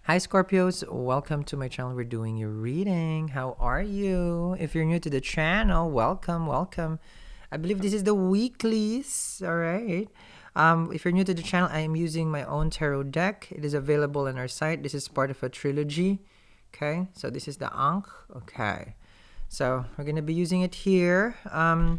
Hi Scorpios, welcome to my channel. We're doing your reading. How are you? If you're new to the channel, welcome. I believe this is the weeklies, all right? If you're new to the channel, I am using my own tarot deck. It is available on our site. This is part of a trilogy, okay? So this is the Ankh, okay? So we're going to be using it here. The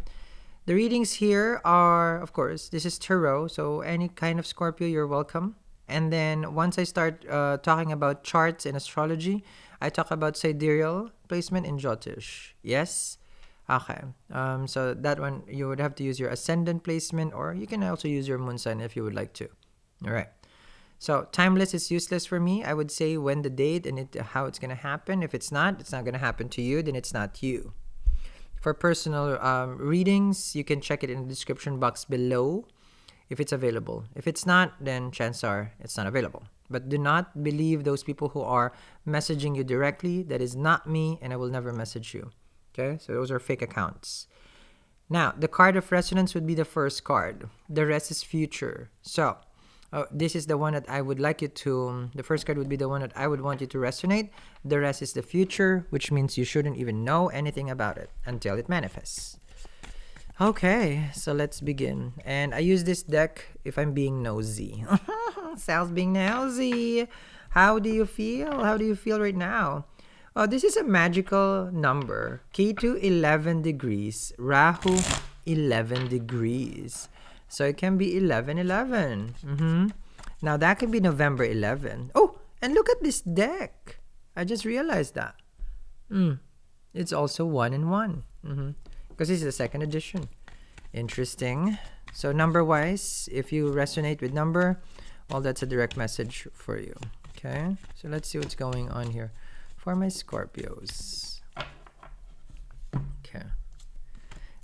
readings here are, of course, this is tarot, so any kind of Scorpio, you're welcome. And then once I start talking about charts and astrology, I talk about sidereal placement in Jyotish. Yes? Okay. So that one, you would have to use your ascendant placement, or you can also use your moon sign if you would like to. All right. So timeless is useless for me. I would say when the date and how it's going to happen. If it's not going to happen to you, then it's not you. For personal readings, you can check it in the description box below if it's available. If it's not, then chances are it's not available. But do not believe those people who are messaging you directly. That is not me, and I will never message you. Okay? So those are fake accounts. Now, the card of resonance would be the first card. The rest is future. So, this is the one that I would like you to, the first card would be the one that I would want you to resonate. The rest is the future, which means you shouldn't even know anything about it until it manifests. Okay, so let's begin. And I use this deck if I'm being nosy. Sal's being nosy. How do you feel? How do you feel right now? Oh, this is a magical number. Ketu 11 degrees. Rahu 11 degrees. So it can be 11-11. Now that can be November 11. Oh, and look at this deck. I just realized that. It's also 1 and 1. Because this is the second edition. Interesting. So number-wise, if you resonate with number, well, that's a direct message for you. Okay? So let's see what's going on here for my Scorpios. Okay.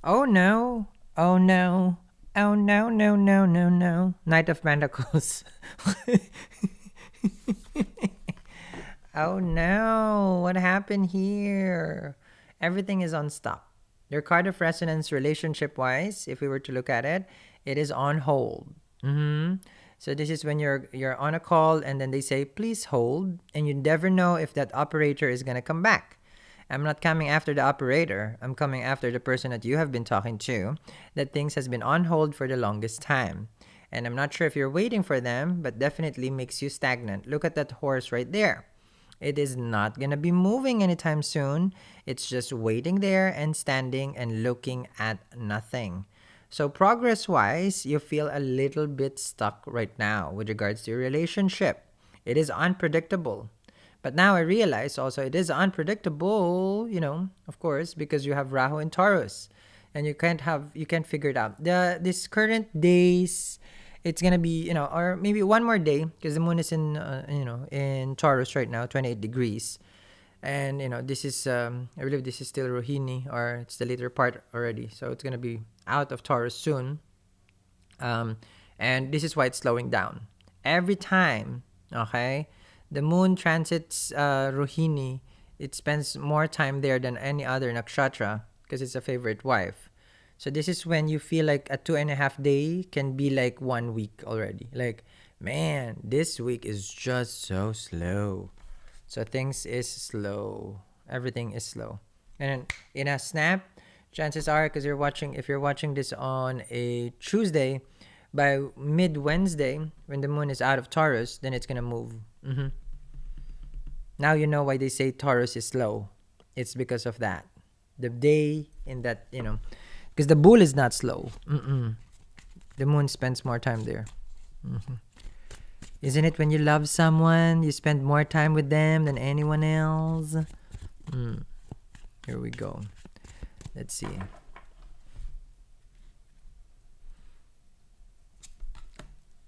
Oh, no. Oh, no. Oh, no, no, no, no, no. Knight of Pentacles. Oh, no. What happened here? Everything is on stop. Your card of resonance relationship-wise, if we were to look at it, it is on hold. So this is when you're on a call and then they say, please hold, and you never know if that operator is going to come back. I'm not coming after the operator. I'm coming after the person that you have been talking to, that things has been on hold for the longest time. And I'm not sure if you're waiting for them, but definitely makes you stagnant. Look at that horse right there. It is not going to be moving anytime soon. It's just waiting there and standing and looking at nothing. So progress-wise, you feel a little bit stuck right now with regards to your relationship. It is unpredictable. But now I realize also it is unpredictable, of course, because you have Rahu and Taurus. And you can't figure it out. This current days, it's gonna be, or maybe one more day, because the moon is in Taurus right now, 28 degrees. And, this is, I believe this is still Rohini, or it's the later part already. So it's gonna be out of Taurus soon. And this is why it's slowing down. Every time, okay, the moon transits Rohini, it spends more time there than any other nakshatra, because it's a favorite wife. So this is when you feel like a 2.5 day can be like 1 week already. Like, man, this week is just so slow. So things is slow. Everything is slow. And in a snap, chances are, because if you're watching this on a Tuesday, by mid-Wednesday, when the moon is out of Taurus, then it's gonna move. Now you know why they say Taurus is slow. It's because of that. The day in that, because the bull is not slow. The moon spends more time there. Isn't it when you love someone, you spend more time with them than anyone else? Here we go. Let's see.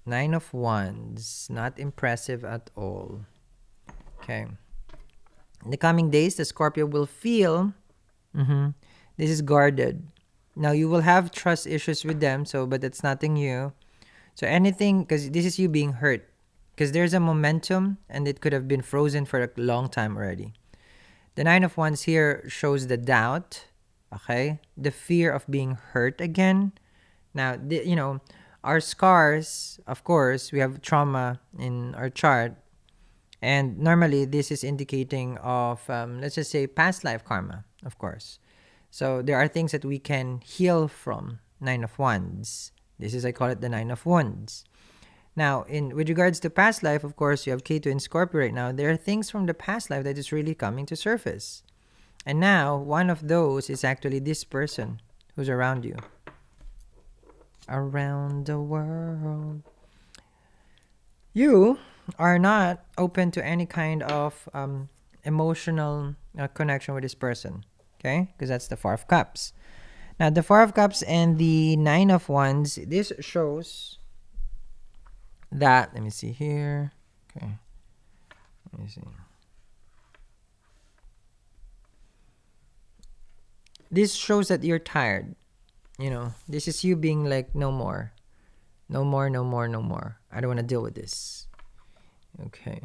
Nine of Wands. Not impressive at all. Okay. In the coming days, the Scorpio will feel this is guarded. Now, you will have trust issues with them, but that's nothing new. So anything, because this is you being hurt. Because there's a momentum, and it could have been frozen for a long time already. The Nine of Wands here shows the doubt, okay? The fear of being hurt again. Now, our scars, of course, we have trauma in our chart. And normally, this is indicating of, let's just say, past life karma, of course. So there are things that we can heal from. Nine of Wands. This is, I call it the Nine of Wands. Now, in with regards to past life, of course, you have K2 in Scorpio right now. There are things from the past life that is really coming to surface. And now, one of those is actually this person who's around you. Around the world. You are not open to any kind of emotional connection with this person. Okay? Because that's the Four of Cups. Now, the Four of Cups and the Nine of Wands, this shows that, let me see here. Okay. Let me see. This shows that you're tired. You know, this is you being like, no more. No more, no more, no more. I don't want to deal with this. Okay.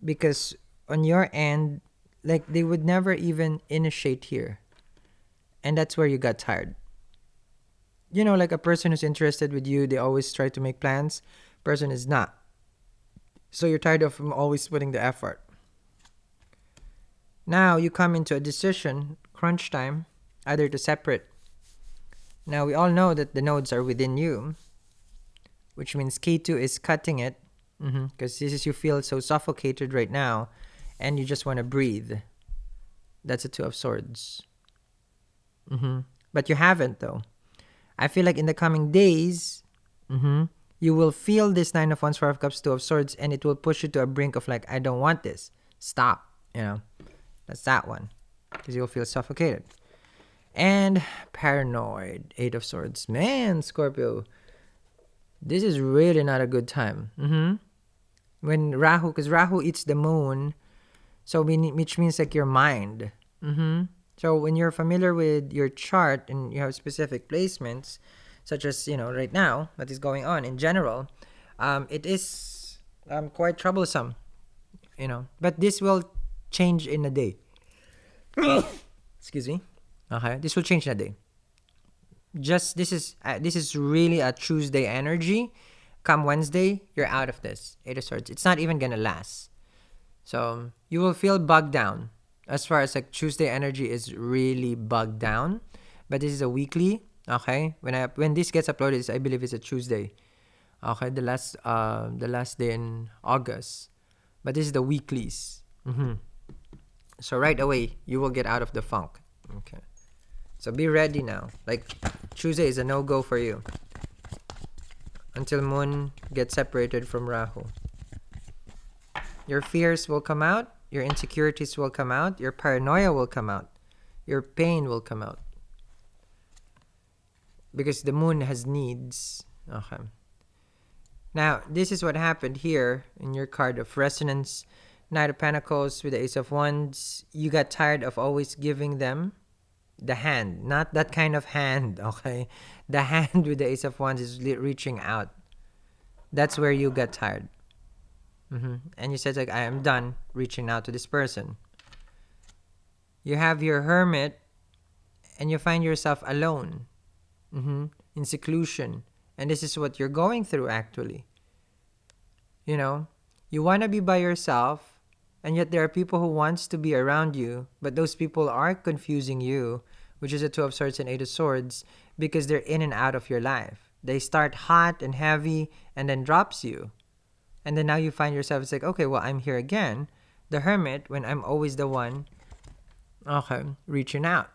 Because on your end, like, they would never even initiate here. And that's where you got tired. You know, like a person who's interested with you, they always try to make plans. Person is not. So you're tired of always putting the effort. Now you come into a decision, crunch time, either to separate. Now we all know that the nodes are within you, which means K2 is cutting it, because this is, you feel so suffocated right now, and you just want to breathe. That's a Two of Swords. But you haven't, though. I feel like in the coming days, you will feel this Nine of Wands, Four of Cups, Two of Swords, and it will push you to a brink of like, I don't want this. Stop. You know, that's that one, because you'll feel suffocated. And paranoid, Eight of Swords. Man, Scorpio, this is really not a good time. When Rahu, because Rahu eats the moon, so which means like your mind. So when you're familiar with your chart and you have specific placements, such as, you know, right now, what is going on in general, it is quite troublesome, you know. But this will change in a day. Excuse me. Okay, this will change in a day. Just this is really a Tuesday energy. Come Wednesday, you're out of this Eight of Swords. It's not even gonna last. So you will feel bogged down. As far as like Tuesday energy is really bogged down, but this is a weekly. Okay, when this gets uploaded, I believe it's a Tuesday. Okay, the last day in August, but this is the weeklies. So right away you will get out of the funk. Okay, so be ready now. Like Tuesday is a no-go for you until Moon gets separated from Rahu. Your fears will come out. Your insecurities will come out. Your paranoia will come out. Your pain will come out. Because the moon has needs. Okay. Now, this is what happened here in your card of resonance. Knight of Pentacles with the Ace of Wands. You got tired of always giving them the hand. Not that kind of hand, okay? The hand with the Ace of Wands is reaching out. That's where you got tired. And you said, like, I am done reaching out to this person. You have your Hermit, and you find yourself alone, in seclusion. And this is what you're going through, actually. You know, you want to be by yourself, and yet there are people who wants to be around you, but those people are confusing you, which is a Two of Swords and Eight of Swords, because they're in and out of your life. They start hot and heavy, and then drops you. And then now you find yourself, it's like, okay, well, I'm here again. The Hermit, when I'm always the one, okay, reaching out.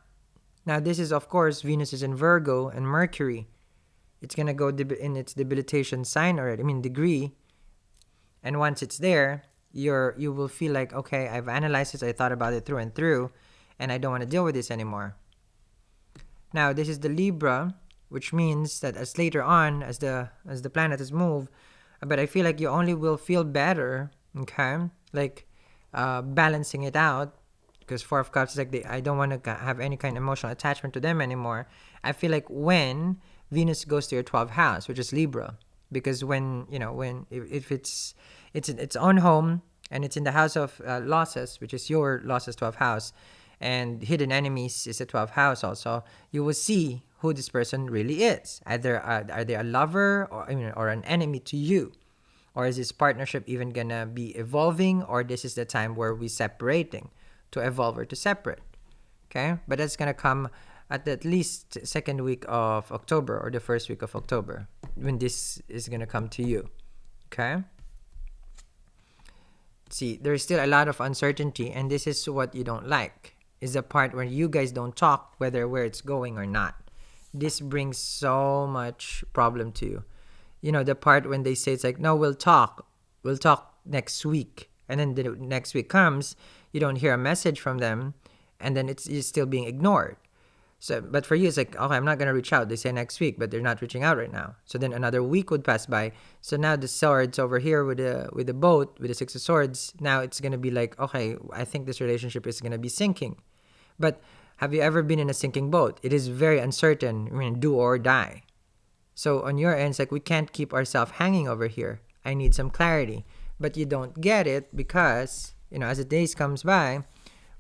Now, this is, of course, Venus is in Virgo and Mercury. It's going to go in its debilitation sign already, degree. And once it's there, you will feel like, okay, I've analyzed this, I thought about it through and through, and I don't want to deal with this anymore. Now, this is the Libra, which means that as later on, as the planets move, but I feel like you only will feel better, okay? Like balancing it out, because Four of Cups is like, I don't want to have any kind of emotional attachment to them anymore. I feel like when Venus goes to your 12th house, which is Libra, because if it's its own home and it's in the house of losses, which is your losses 12th house, and hidden enemies is a 12th house also, you will see who this person really is. Either are they a lover or an enemy to you. Or is this partnership even gonna be evolving, or this is the time where we separating to evolve or to separate? Okay, but that's gonna come at least second week of October or the first week of October when this is gonna come to you. Okay. See, there's still a lot of uncertainty, and this is what you don't like. Is the part where you guys don't talk whether where it's going or not. This brings so much problem to you. You know, the part when they say it's like, no, we'll talk next week, and then the next week comes, you don't hear a message from them, and then it's still being ignored. So, but for you, it's like, okay, I'm not gonna reach out. They say next week, but they're not reaching out right now. So then another week would pass by. So now the swords over here with the boat with the six of swords. Now it's gonna be like, okay, I think this relationship is gonna be sinking. But have you ever been in a sinking boat? It is very uncertain. I mean, do or die. So on your end, it's like we can't keep ourselves hanging over here. I need some clarity, but you don't get it because as the days comes by,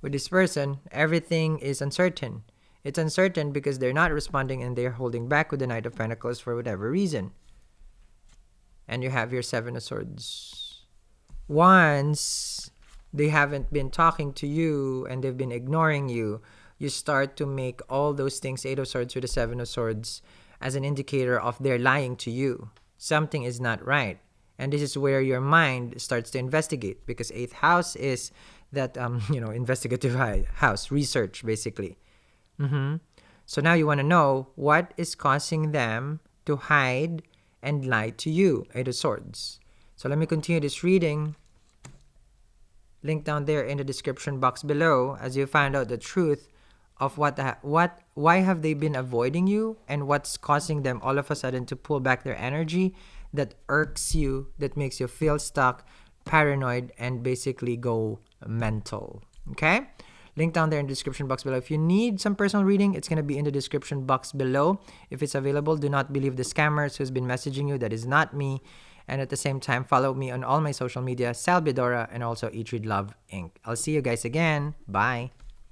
with this person, everything is uncertain. It's uncertain because they're not responding and they're holding back with the Knight of Pentacles for whatever reason. And you have your Seven of Swords. Once they haven't been talking to you and they've been ignoring you, you start to make all those things, Eight of Swords with the Seven of Swords, as an indicator of they're lying to you. Something is not right. And this is where your mind starts to investigate, because 8th house is that investigative house, research basically. So now you want to know what is causing them to hide and lie to you, Eight of Swords. So let me continue this reading. Link down there in the description box below as you find out the truth of why have they been avoiding you, and what's causing them all of a sudden to pull back their energy that irks you, that makes you feel stuck, paranoid, and basically go mental. Okay? Link down there in the description box below. If you need some personal reading, it's going to be in the description box below. If it's available, do not believe the scammers who's been messaging you. That is not me. And at the same time, follow me on all my social media, Salvadora, and also Eat Read Love Inc. I'll see you guys again. Bye.